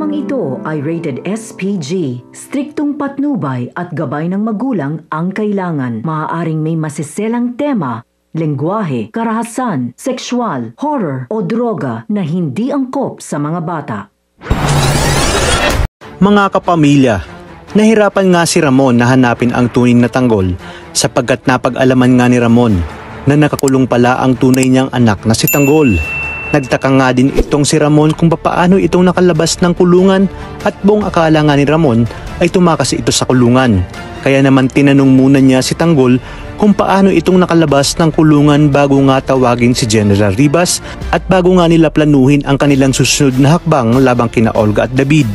Programang ito ay rated SPG. Striktong patnubay at gabay ng magulang ang kailangan. Maaaring may masiselang tema, lengguwahe, karahasan, sexual, horror o droga na hindi angkop sa mga bata. Mga kapamilya, nahirapan nga si Ramon na hanapin ang tunay na tanggol sapagkat napag-alaman nga ni Ramon na nakakulong pala ang tunay niyang anak na si Tanggol. Nagtaka nga din itong si Ramon kung paano itong nakalabas ng kulungan at buong akala nga ni Ramon ay tumakas ito sa kulungan. Kaya naman tinanong muna niya si Tanggol kung paano itong nakalabas ng kulungan bago nga tawagin si General Ribas at bago nga nila planuhin ang kanilang susunod na hakbang labang kina Olga at David.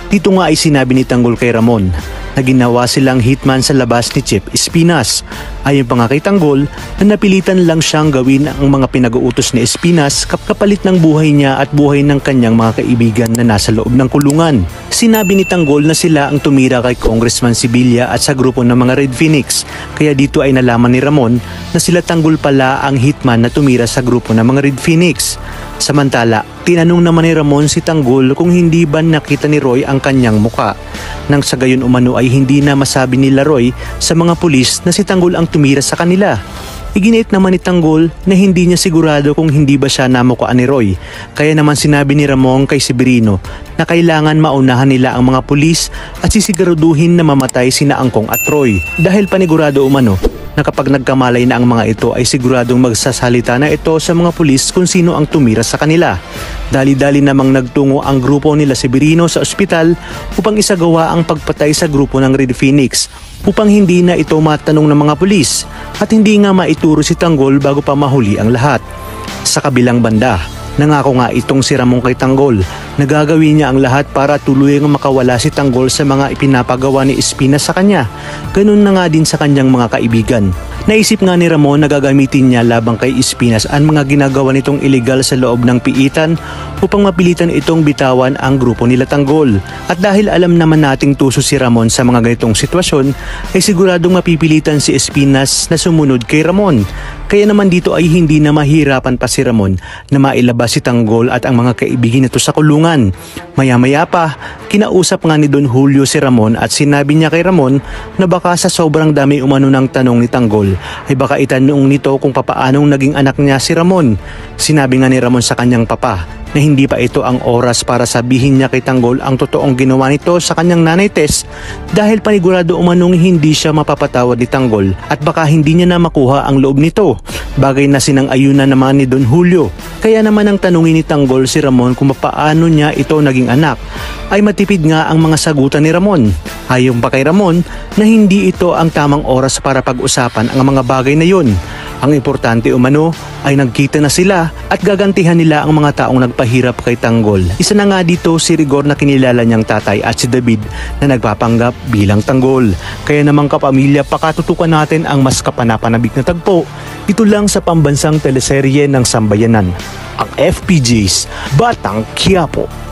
Dito nga ay sinabi ni Tanggol kay Ramon na ginawa silang hitman sa labas ni Chip Espinas. Ayon pa nga kay Tanggol na napilitan lang siyang gawin ang mga pinag-uutos ni Espinas kapalit ng buhay niya at buhay ng kanyang mga kaibigan na nasa loob ng kulungan. Sinabi ni Tanggol na sila ang tumira kay Congressman Sibilya at sa grupo ng mga Red Phoenix. Kaya dito ay nalaman ni Ramon na sila Tanggol pala ang hitman na tumira sa grupo ng mga Red Phoenix. Samantala, tinanong naman ni Ramon si Tanggol kung hindi ba nakita ni Roy ang kanyang muka. Nang sa gayon umano ay hindi na masabi nila Roy sa mga pulis na si Tanggol ang tumira sa kanila. Iginit naman ni Tanggol na hindi niya sigurado kung hindi ba siya namukaan ni Roy. Kaya naman sinabi ni Ramon kay Severino na kailangan maunahan nila ang mga pulis at sisiguraduhin na mamatay sina Angkong at Roy. Dahil panigurado umano na kapag nagkamalay na ang mga ito ay siguradong magsasalita na ito sa mga pulis kung sino ang tumira sa kanila. Dali-dali namang nagtungo ang grupo nila Severino sa ospital upang isagawa ang pagpatay sa grupo ng Red Phoenix upang hindi na ito matanong ng mga pulis at hindi nga maituro si Tanggol bago pa mahuli ang lahat. Sa kabilang banda, nangako nga itong si Ramon kay Tanggol na gagawin niya ang lahat para tuluyang makawala si Tanggol sa mga ipinapagawa ni Espinas sa kanya. Ganun na nga din sa kanyang mga kaibigan. Naisip nga ni Ramon na gagamitin niya labang kay Espinas ang mga ginagawa nitong illegal sa loob ng piitan upang mapilitan itong bitawan ang grupo nila Tanggol. At dahil alam naman nating tuso si Ramon sa mga ganitong sitwasyon, ay siguradong mapipilitan si Espinas na sumunod kay Ramon. Kaya naman dito ay hindi na mahirapan pa si Ramon na mailabas si Tanggol at ang mga kaibigan nito sa kulungan. Maya-maya pa, kinausap nga ni Don Julio si Ramon at sinabi niya kay Ramon na baka sa sobrang dami umano ng tanong ni Tanggol ay baka itanong nito kung papaanong naging anak niya si Ramon. Sinabi nga ni Ramon sa kanyang papa na hindi pa ito ang oras para sabihin niya kay Tanggol ang totoong ginawa nito sa kanyang nanay Tess dahil panigurado umanong hindi siya mapapatawad ni Tanggol at baka hindi niya na makuha ang loob nito. Bagay na sinang-ayunan naman ni Don Julio. Kaya naman ang tanungin ni Tanggol si Ramon kung paano niya ito naging anak ay matipid nga ang mga sagutan ni Ramon. Ayon pa kay Ramon na hindi ito ang tamang oras para pag-usapan ang mga bagay na yun. Ang importante umano ay nagkita na sila at gagantihan nila ang mga taong nagpahirap kay Tanggol. Isa na nga dito si Rigor na kinilala niyang tatay at si David na nagpapanggap bilang Tanggol. Kaya naman kapamilya, pakatutukan natin ang mas kapanapanabik na tagpo dito lang sa pambansang teleserye ng Sambayanan, ang FPJ's Batang Quiapo.